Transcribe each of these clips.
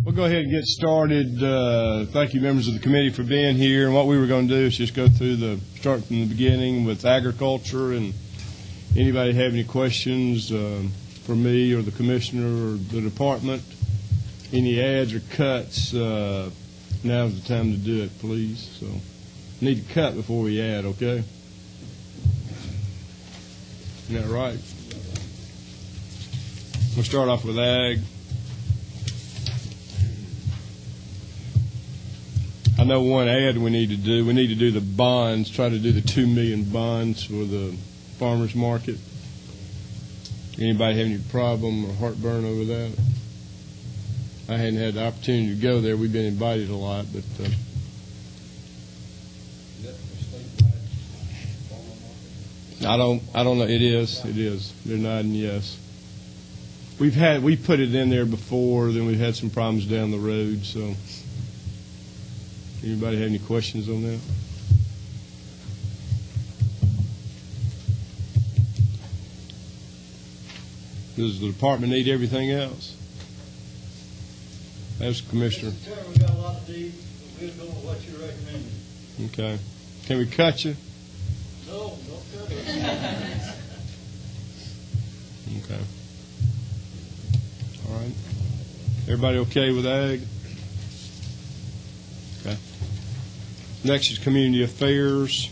We'll go ahead and get started. Thank you, members of the committee, for being here. And what we were going to do is just go through start from the beginning with agriculture. And anybody have any questions for me or the commissioner or the department? Any adds or cuts? Now's the time to do it, please. So, need to cut before we add, okay? Isn't that right? We'll start off with ag. I know one ad we need to do. We need to do the bonds, try to do the 2 million bonds for the farmers market. Anybody have any problem or heartburn over that? I hadn't had the opportunity to go there. We've been invited a lot, but I don't know. It is. They're nodding yes. We put it in there before, then we've had some problems down the road. So, anybody have any questions on that? Does the department need everything else? As Commissioner. Mr. Chairman, we got a lot to do. We'll go with what you're recommending. Okay. Can we cut you? No, don't cut it. Okay. All right. Everybody okay with ag? Okay. Next is community affairs.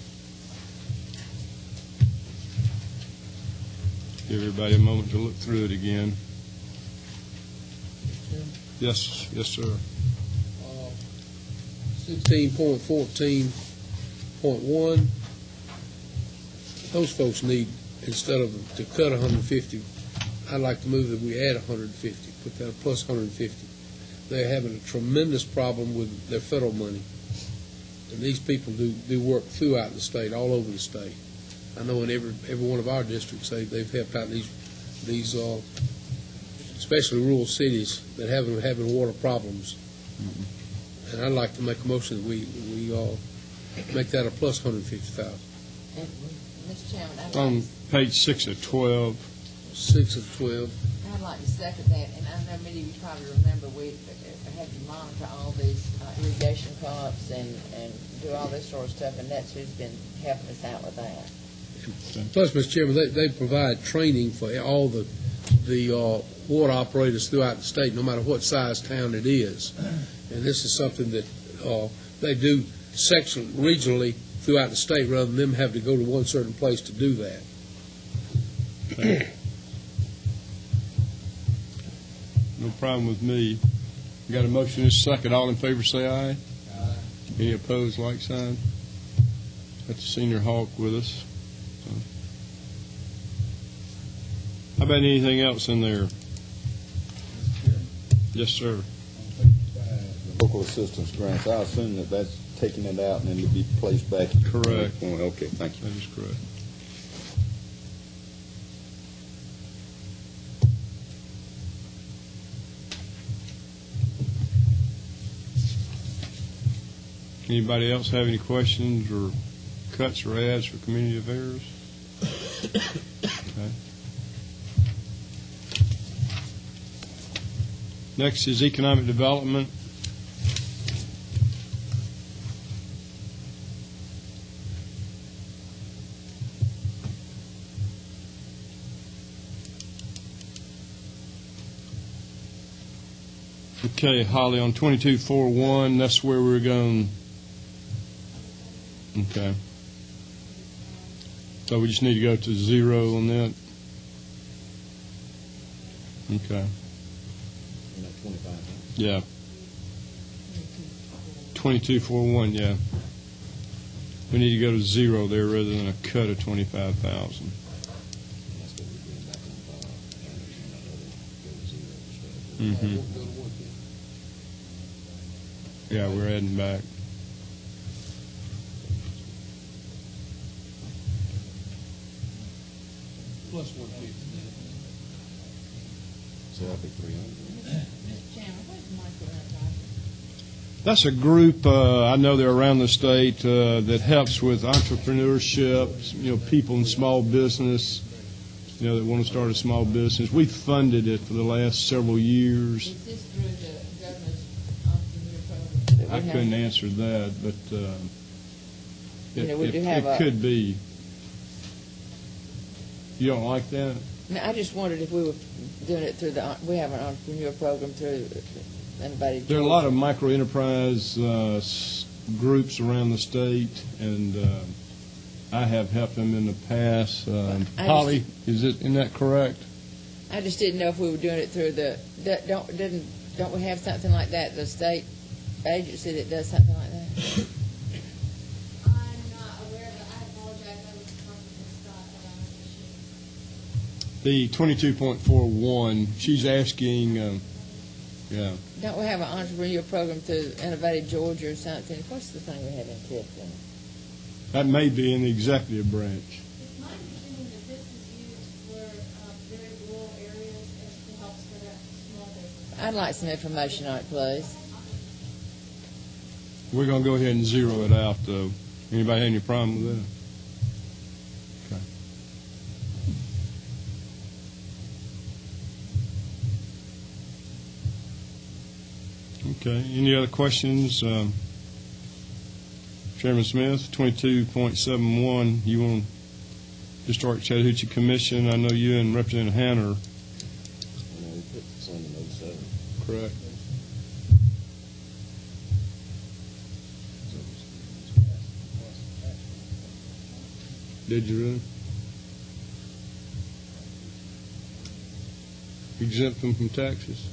Give everybody a moment to look through it again. Yes, sir. 16.14.1. Those folks need, instead of to cut 150, I'd like to move that we add 150, put that a plus 150. They're having a tremendous problem with their federal money. And these people do work throughout the state, all over the state. I know in every one of our districts, they've helped out these especially rural cities that having water problems. Mm-hmm. And I'd like to make a motion that we make that a plus 150,000. Mr. Chairman, On page 6 of 12. 6 of 12. I'd like to second that, and I know many of you probably remember we had to monitor all these irrigation crops and do all this sort of stuff, and that's who's been helping us out with that. Plus, Mr. Chairman, they provide training for all the water operators throughout the state, no matter what size town it is. And this is something that they do regionally throughout the state, rather than them have to go to one certain place to do that. No problem with me. We got a motion and a second. All in favor say aye. Aye. Any opposed, like sign? Got the senior hawk with us. So. How about anything else in there? Yes, sir. Local assistance grants. I assume that's taking it out and then it'll be placed back. Correct. Okay, thank you. That is correct. Anybody else have any questions or cuts or adds for community affairs? Okay. Next is economic development. Okay, Holly, on 2241, that's where we're going. Okay. So we just need to go to 0 on that. Okay. Yeah. 2241, yeah. We need to go to 0 there rather than a cut of 25,000. Mm-hmm. Yeah, we're adding back. Plus 150. So that'll be 300. Mr. Chairman, where's microenterprise? That's a group, I know they're around the state, that helps with entrepreneurship, people in small business, that want to start a small business. We funded it for the last several years. Is this through the governor's entrepreneur program? I couldn't answer that, but We do have it could be. You don't like that? No, I just wondered if we were doing it through we have an entrepreneur program through anybody. There are a lot of micro-enterprise groups around the state, and I have helped them in the past. Holly, isn't that correct? I just didn't know if we were doing it through don't we have something like that, the state agency that does something like that? I'm not aware of it. I apologize. I was talking to Scott around the issue. The 22.41, she's asking, yeah. Don't we have an entrepreneur program through Innovative Georgia or something? What's the thing we have in Clifton? That may be in the executive branch. It's my understanding that this is used for very rural areas and to help start up small businesses. I'd like some information on it, please. We're going to go ahead and zero it out, though. Anybody have any problem with that? Okay. Any other questions? Chairman Smith, 22.71, you want Historic Chattahoochee Commission. I know you and Representative Hanner. Correct. Did you really? Exempt them from taxes?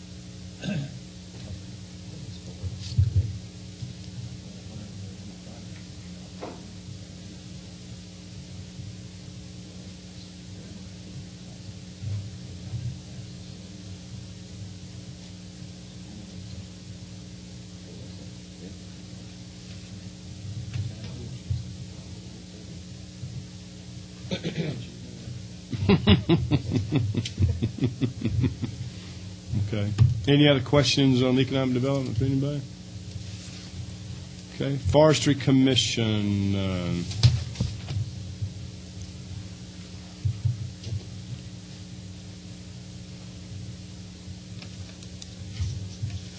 Okay. Any other questions on economic development for anybody? Okay. Forestry Commission.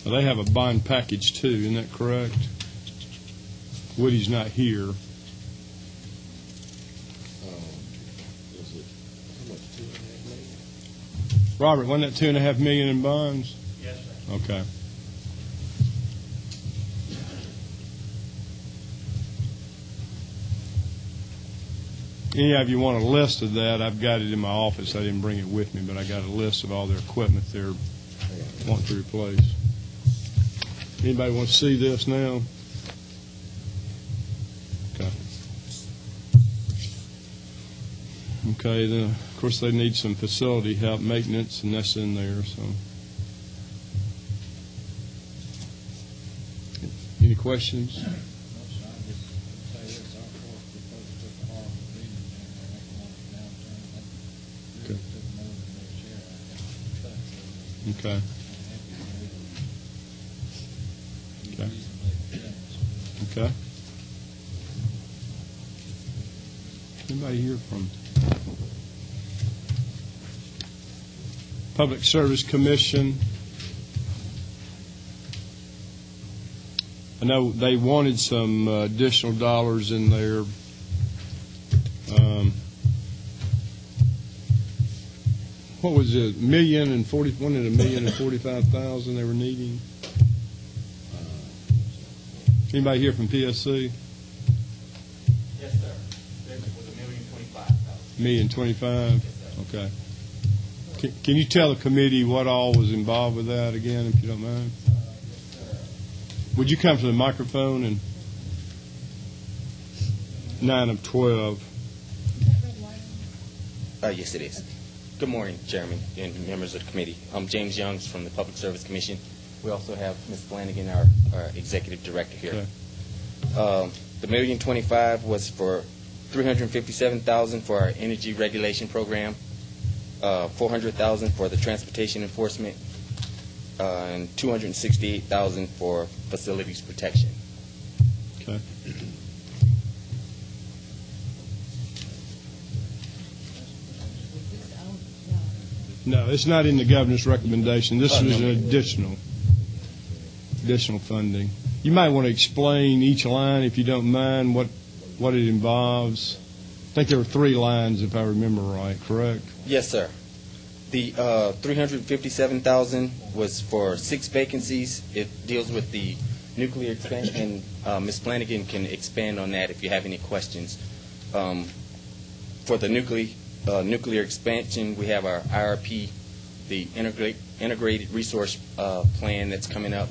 Well, they have a bond package too, isn't that correct? Woody's not here. Robert, wasn't that $2.5 million in bonds? Yes, sir. Okay. Any of you want a list of that? I've got it in my office. I didn't bring it with me, but I got a list of all their equipment they're wanting to replace. Anybody want to see this now? Okay. Okay, then, of course, they need some facility help, maintenance, and that's in there, so. Any questions? Okay. Okay. Okay. Anybody here from Public Service Commission? I know they wanted some additional dollars in there. What was it? $1,045,000 they were needing. Anybody here from PSC? Yes, sir. It was $1,025,000. $1,025,000. Okay. Can you tell the committee what all was involved with that again, if you don't mind? Yes, sir. Would you come to the microphone and 9 of 12? Yes, it is. Good morning, Chairman and members of the committee. I'm James Youngs from the Public Service Commission. We also have Ms. Flanagan, our Executive Director here. Okay. The $1,025,000 was for $357,000 for our energy regulation program, $400,000 for the transportation enforcement, and $268,000 for facilities protection. Okay. No, it's not in the governor's recommendation. This was an additional funding. You might want to explain each line, if you don't mind, what it involves. I think there were 3 lines, if I remember right, correct? Yes, sir. The $357,000 was for 6 vacancies. It deals with the nuclear expansion, and Ms. Flanagan can expand on that if you have any questions. For the nuclear expansion, we have our IRP, the integrated resource plan that's coming up,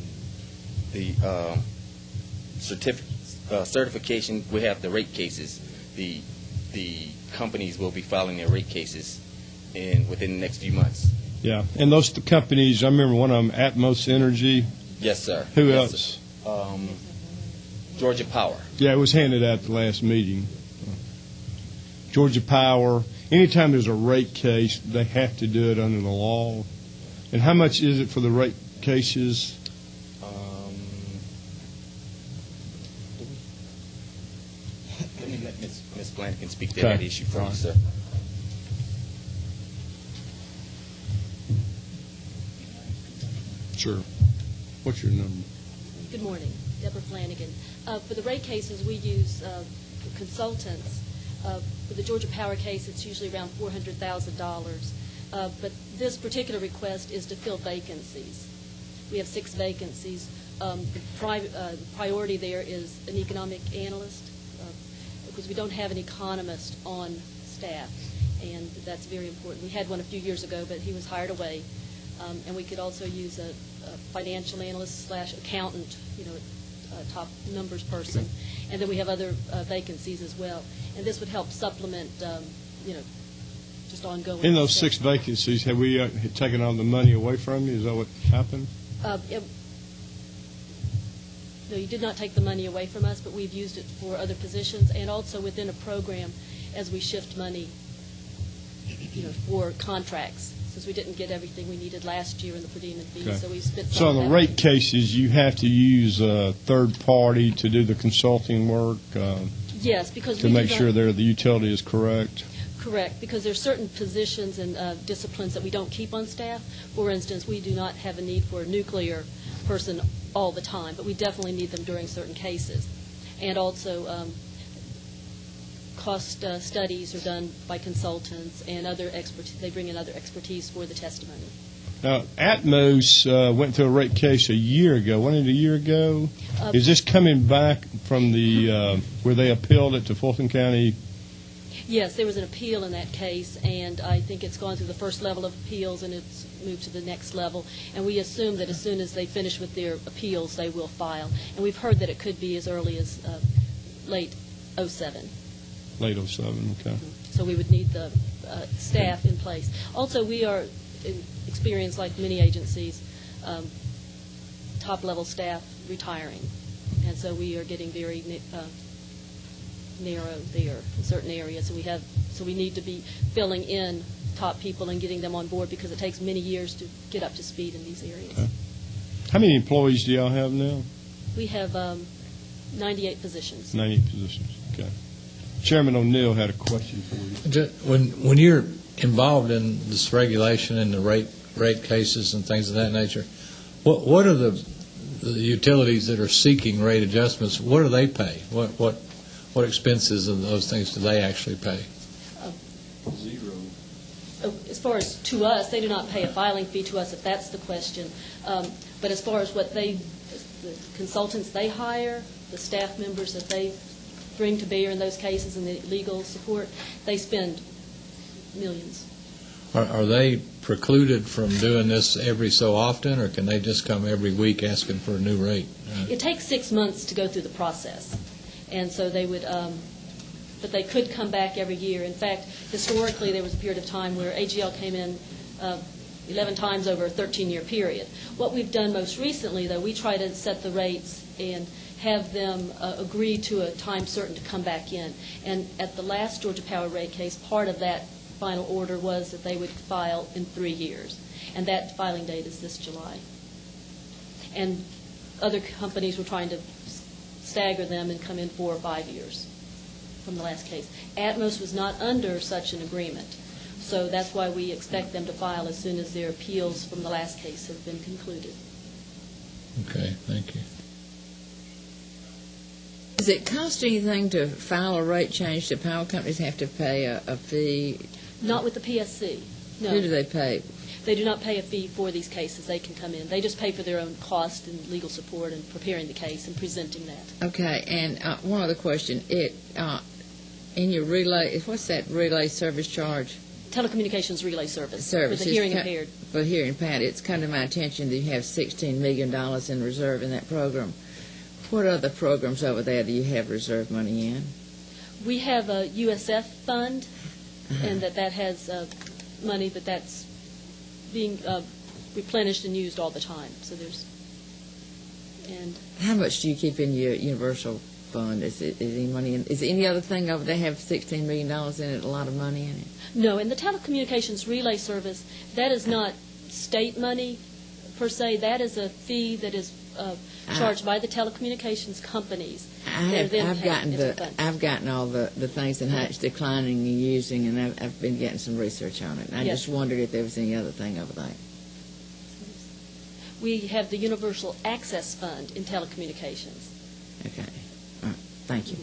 the certification. We have the rate cases. The companies will be filing their rate cases within the next few months. Yeah, and those companies, I remember one of them, Atmos Energy. Yes, sir. Who Yes, else? sir. Georgia Power. Yeah, it was handed out at the last meeting. Georgia Power. Anytime there's a rate case, they have to do it under the law. And how much is it for the rate cases? Let me let Ms. Flanagan speak to Okay. that issue for you, sir. Sure. What's your number? Good morning, Deborah Flanagan. For the rate cases, we use consultants. For the Georgia Power case, it's usually around $400,000. But this particular request is to fill vacancies. We have 6 vacancies. The priority there is an economic analyst, because we don't have an economist on staff, and that's very important. We had one a few years ago, but he was hired away. And we could also use a financial analyst / accountant, a top numbers person. And then we have other vacancies as well. And this would help supplement, just ongoing. In those 6 vacancies, have we taken all the money away from you? Is that what happened? No, you did not take the money away from us, but we've used it for other positions and also within a program as we shift money, for contracts. Since we didn't get everything we needed last year in the per diem and fees, Okay. so we spent some So of in the that rate cases, you have to use a third party to do the consulting work Yes, because to we do make not- sure the utility is correct. Correct, because there are certain positions and disciplines that we don't keep on staff. For instance, we do not have a need for a nuclear person all the time, but we definitely need them during certain cases. And also, cost studies are done by consultants and other expertise. They bring in other expertise for the testimony. Now, Atmos went through a rate case a year ago. Wasn't it a year ago? Is this coming back from the where they appealed it to Fulton County? Yes, there was an appeal in that case, and I think it's gone through the first level of appeals, and it's moved to the next level. And we assume that as soon as they finish with their appeals, they will file. And we've heard that it could be as early as late '07. Late 07, okay. So we would need the staff in place. Also, we are experienced, like many agencies, top-level staff retiring. And so we are getting very narrow there in certain areas. So we need to be filling in top people and getting them on board because it takes many years to get up to speed in these areas. Okay. How many employees do y'all have now? We have 98 positions. 98 positions, okay. Chairman O'Neill had a question for you. When you're involved in this regulation and the rate cases and things of that nature, what are the utilities that are seeking rate adjustments? What do they pay? What expenses and those things do they actually pay? Zero. As far as to us, they do not pay a filing fee to us if that's the question. But as far as the consultants they hire, the staff members that they bring to bear in those cases and the legal support, they spend millions. Are they precluded from doing this every so often, or can they just come every week asking for a new rate? It takes 6 months to go through the process. And so they would, but they could come back every year. In fact, historically, there was a period of time where AGL came in 11 times over a 13-year period. What we've done most recently, though, we try to set the rates and have them agree to a time certain to come back in. And at the last Georgia Power rate case, part of that final order was that they would file in 3 years. And that filing date is this July. And other companies were trying to stagger them and come in 4 or 5 years from the last case. Atmos was not under such an agreement. So that's why we expect them to file as soon as their appeals from the last case have been concluded. Okay, thank you. Does it cost anything to file a rate change? Do power companies have to pay a fee? Not with the PSC, no. Who do they pay? They do not pay a fee for these cases. They can come in. They just pay for their own cost and legal support and preparing the case and presenting that. Okay, and one other question. In your relay, what's that relay service charge? Telecommunications relay service For the hearing impaired. For hearing impaired. It's come to my attention that you have $16 million in reserve in that program. What other programs over there do you have reserve money in? We have a USF fund, and that has money, but that's being replenished and used all the time. So how much do you keep in your universal fund? Is any money in? Is any other thing over there have $16 million in it? A lot of money in it? No, in the telecommunications relay service, that is not state money per se. That is a fee that is charged by the telecommunications companies. I've gotten all the things and how it's declining and using, and I've been getting some research on it. And I just wondered if there was any other thing over there. We have the Universal Access Fund in telecommunications. Okay. All right. Thank you.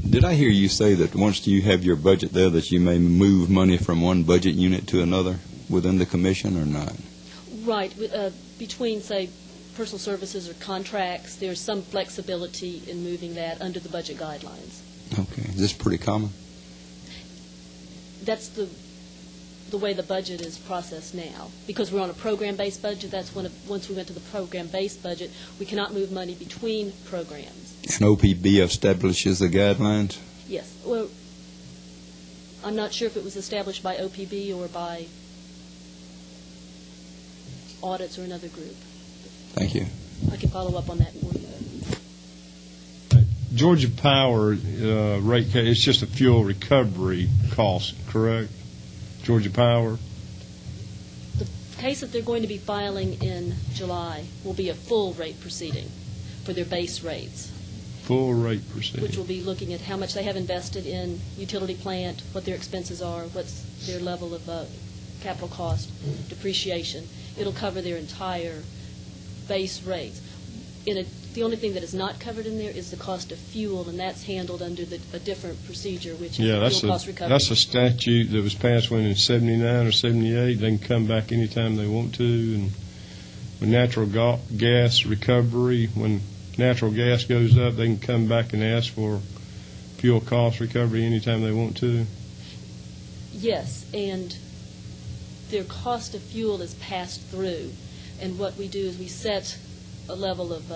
Did I hear you say that once you have your budget there that you may move money from one budget unit to another within the commission or not? Right. Between, say, personal services or contracts, there's some flexibility in moving that under the budget guidelines. Okay. Is this pretty common? That's the way the budget is processed now. Because we're on a program-based budget, once we went to the program-based budget, we cannot move money between programs. And OPB establishes the guidelines? Yes. Well, I'm not sure if it was established by OPB or by audits or another group. Thank you. I can follow up on that for you. Georgia Power rate case, it's just a fuel recovery cost, correct? Georgia Power? The case that they're going to be filing in July will be a full rate proceeding for their base rates. Full rate proceeding. Which will be looking at how much they have invested in utility plant, what their expenses are, what's their level of capital cost, depreciation. It'll cover their entire base rates. The only thing that is not covered in there is the cost of fuel, and that's handled under a different procedure, which is fuel cost recovery. That's a statute that was passed when in 79 or 78. They can come back anytime they want to. And with natural gas recovery, when natural gas goes up, they can come back and ask for fuel cost recovery anytime they want to. Yes, and their cost of fuel is passed through. And what we do is we set a level of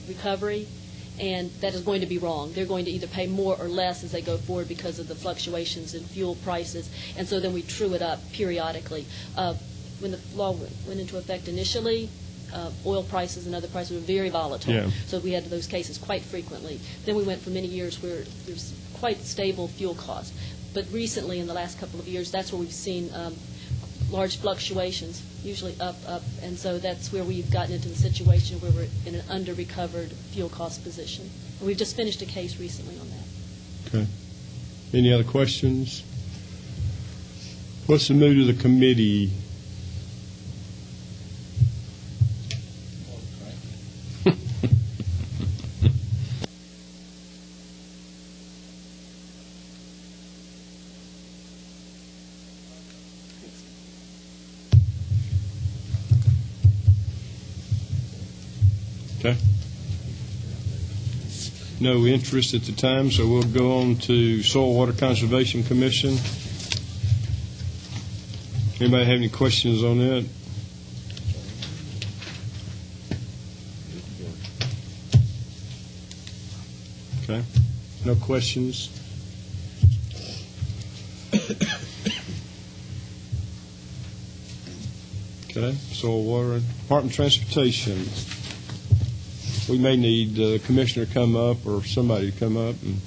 recovery, and that is going to be wrong. They're going to either pay more or less as they go forward because of the fluctuations in fuel prices, and so then we true it up periodically. When the law went into effect initially, oil prices and other prices were very volatile, so we had those cases quite frequently. Then we went for many years where there's quite stable fuel costs. But recently, in the last couple of years, that's where we've seen large fluctuations, usually up, and so that's where we've gotten into the situation where we're in an under-recovered fuel cost position. And we've just finished a case recently on that. Okay. Any other questions? What's the mood of the committee? Okay. No interest at the time, so we'll go on to Soil Water Conservation Commission. Anybody have any questions on that? Okay. No questions? Okay. Soil Water, Department of Transportation. We may need the commissioner to come up or somebody to come up. And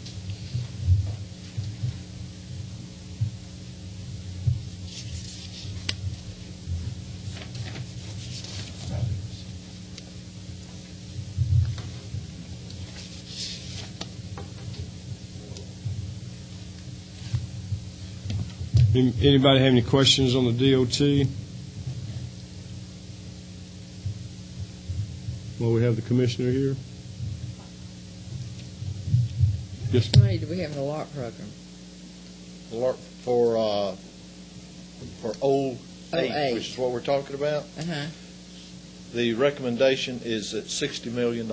Anybody have any questions on the DOT? Well, we have the commissioner here. Yes, How much money do we have in the LARP program? For 08, 08. which is what we're talking about, Uh-huh. the recommendation is at $60 million.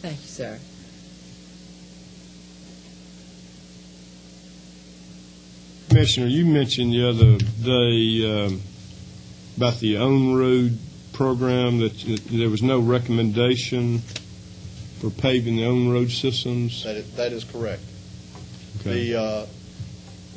Thank you, sir. Commissioner, you mentioned the other day about the on-road program, that there was no recommendation for paving the on-road systems. That is correct. Okay.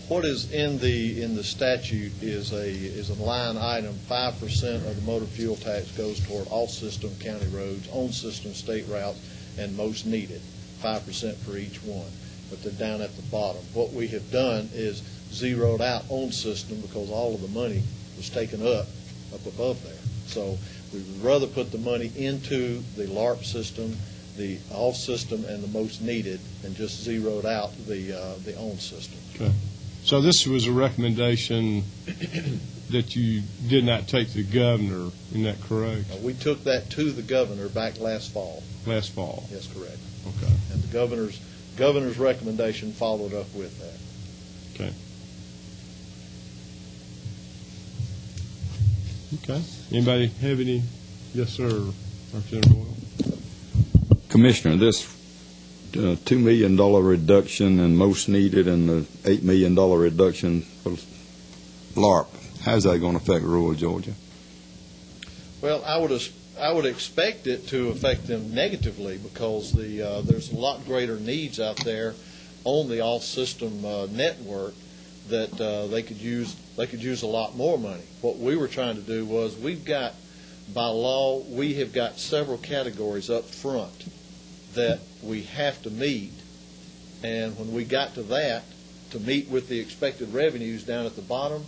What is in the statute is a line item. 5% of the motor fuel tax goes toward all-system county roads, on-system state routes, and most needed. 5% for each one. But they're down at the bottom. What we have done is zeroed out on-system because all of the money was taken up above there. So we would rather put the money into the LARP system, the off-system, and the most needed, and just zeroed out the on-system. Okay. So this was a recommendation that you did not take to the governor, isn't that correct? We took that to the governor back last fall. Last fall? Yes, correct. Okay. And the governor's recommendation followed up with that. Okay. Okay. Anybody have any? Yes, sir. Representative Boyle. Commissioner, this $2 million reduction in most needed and the $8 million reduction for LARP, how's that going to affect rural Georgia? Well, I would expect it to affect them negatively because there's a lot greater needs out there on the off-system network that they could use a lot more money. What we were trying to do was by law, we have got several categories up front that we have to meet, and when we got to that, to meet with the expected revenues down at the bottom,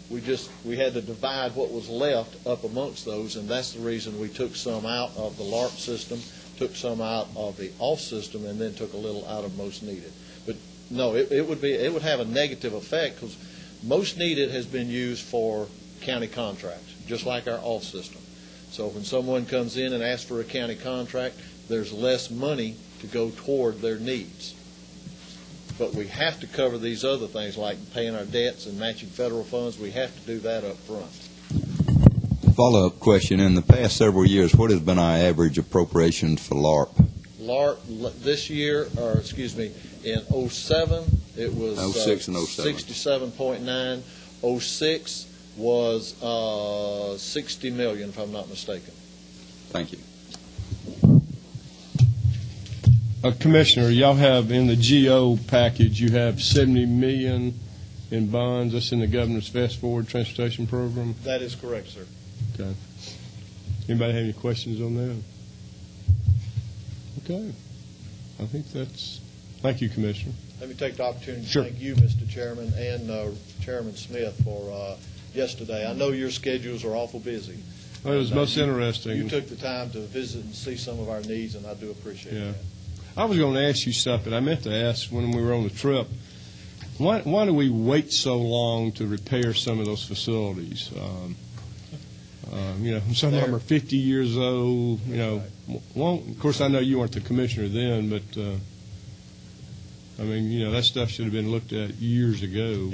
we had to divide what was left up amongst those, and that's the reason we took some out of the LARP system, took some out of the off system, and then took a little out of most needed. But no, it would have a negative effect because most needed has been used for county contracts, just like our off system. So when someone comes in and asks for a county contract, there's less money to go toward their needs. But we have to cover these other things like paying our debts and matching federal funds. We have to do that up front. Follow-up question. In the past several years, what has been our average appropriations for LARP? LARP this year, or excuse me, in 07, it was 06 and 07. 67.9. 06 was 60 million, if I'm not mistaken. Thank you. Commissioner, y'all have in the GO package, you have $70 million in bonds. That's in the governor's Fast Forward Transportation Program. That is correct, sir. Okay. Anybody have any questions on that? Okay. I think that's. Thank you, Commissioner. Let me take the opportunity to Sure. thank you, Mr. Chairman, and Chairman Smith for yesterday. I know your schedules are awful busy. Well, it was most You interesting. took the time to visit and see some of our needs, and I do appreciate Yeah. that. I was going to ask you something. I meant to ask when we were on the trip. Why do we wait so long to repair some of those facilities? Some of them are 50 years old. Of course, I know you weren't the commissioner then, but that stuff should have been looked at years ago.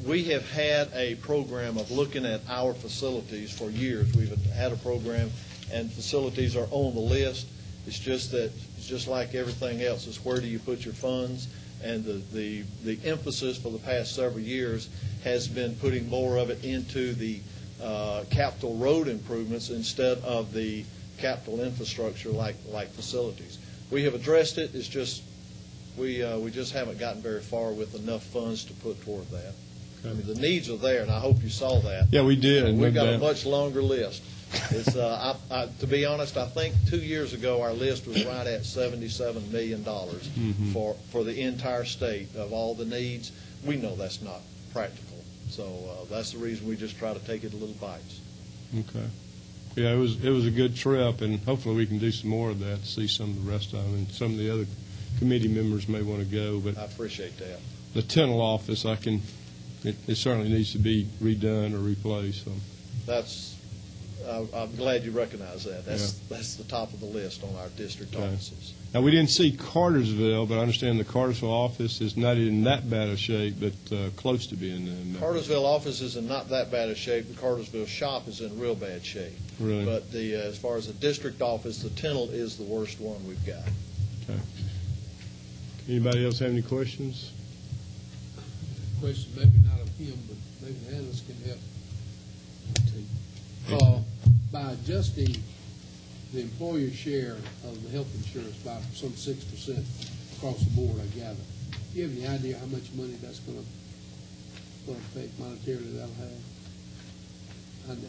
We have had a program of looking at our facilities for years. We've had a program, and facilities are on the list. It's just that, it's just like everything else, is where do you put your funds? And the emphasis for the past several years has been putting more of it into the capital road improvements instead of the capital infrastructure like facilities. We have addressed it. It's just we just haven't gotten very far with enough funds to put toward that. Okay. I mean, the needs are there, and I hope you saw that. Yeah, we did. And we've got No a doubt. much longer list. It's to be honest, I think 2 years ago our list was right at $77 million for the entire state of all the needs. We know that's not practical, so that's the reason we just try to take it in little bites. Okay. Yeah, it was a good trip, and hopefully we can do some more of that, see some of the rest of them, and some of the other committee members may want to go, but I appreciate that. the Tennell office, it certainly needs to be redone or replaced, so. I'm glad you recognize that. That's the top of the list on our district Okay. offices. Now, we didn't see Cartersville, but I understand the Cartersville office is not in that bad a shape, but close to being in that. Cartersville office is in not that bad a shape. The Cartersville shop is in real bad shape. Really? But as far as the district office, the Tennell is the worst one we've got. Okay. Anybody else have any questions? Question, maybe not of him, but maybe Hannah's can help. By adjusting the employer share of the health insurance by some 6% across the board, I gather. Do you have any idea how much money that's going to affect monetarily that'll have? And,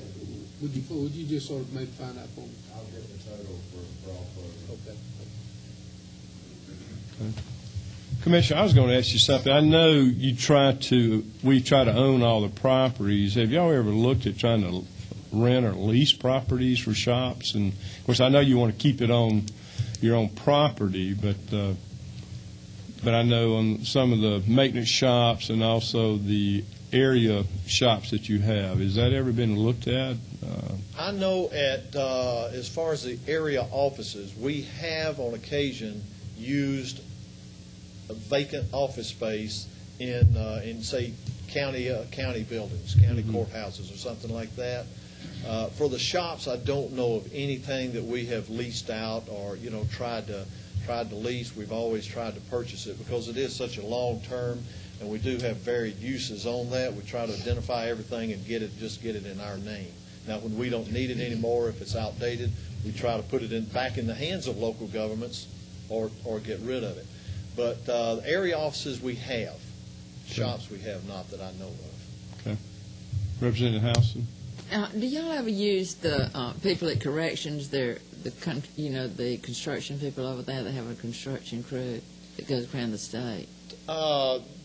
would you just sort of maybe find out for me? I'll get the total for all programs. Okay. Commissioner, I was going to ask you something. I know we try to own all the properties. Have y'all ever looked at trying to rent or lease properties for shops? And of course, I know you want to keep it on your own property, but I know on some of the maintenance shops and also the area shops that you have, has that ever been looked at? I know as far as the area offices, we have on occasion used a vacant office space in say county buildings, county courthouses or something like that. For the shops, I don't know of anything that we have leased out or tried to lease. We've always tried to purchase it because it is such a long term, and we do have varied uses on that. We try to identify everything and get it in our name. Now, when we don't need it anymore, if it's outdated, we try to put it back in the hands of local governments or get rid of it. But area offices we have, shops we have not that I know of. Okay. Representative Houston? Do y'all ever use the people at corrections, the construction people over there that have a construction crew that goes around the state?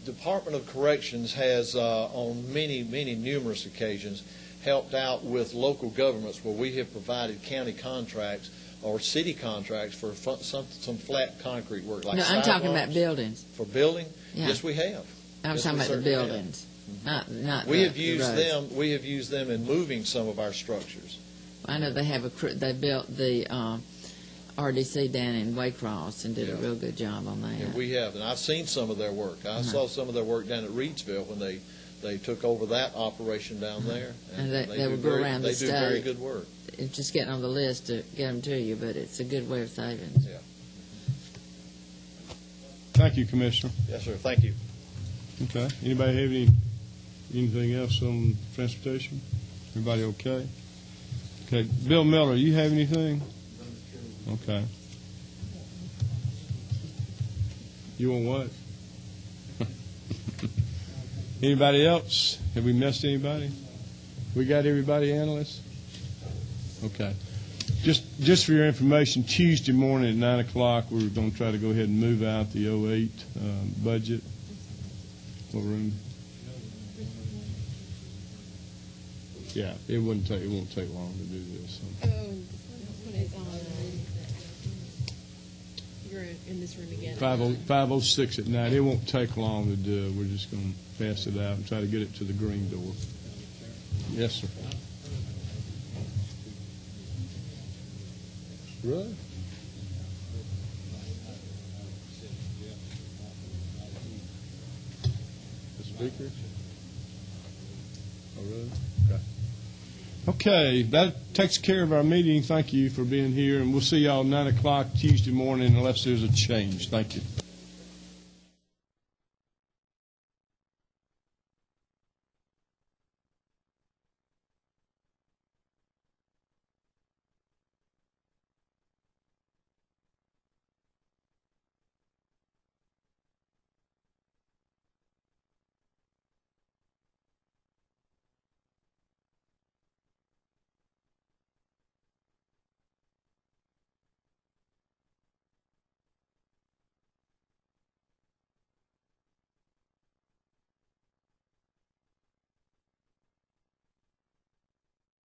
Department of Corrections has, on many numerous occasions, helped out with local governments where we have provided county contracts or city contracts for some flat concrete work. Like no, I'm talking about buildings. For building? Yeah. Yes, we have. I'm talking about the buildings. Not we have the used roads. them. We have used them in moving some of our structures. I know they have they built the RDC down in Waycross and did a real good job on that. Yeah, we have, and I've seen some of their work. I saw some of their work down at Reedsville when they took over that operation down there. And they would go around the state. They do very good work. It's just getting on the list to get them to you, but it's a good way of saving. Yeah. Thank you, Commissioner. Yes, sir. Thank you. Okay. Anybody have anything else on transportation? Everybody okay? Okay. Bill Miller, you have anything? Okay. You want what? Anybody else? Have we missed anybody? We got everybody, analysts? Okay. Just for your information, Tuesday morning at 9 o'clock, we're going to try to go ahead and move out the 08 budget. What room? Yeah, it won't take long to do this. So. You're in this room again. 506 at night. It won't take long to do it. We're just going to pass it out and try to get it to the green door. Yes, sir. Really? The speakers? Oh, really? Okay. Okay, that takes care of our meeting. Thank you for being here, and we'll see y'all 9 o'clock Tuesday morning unless there's a change. Thank you.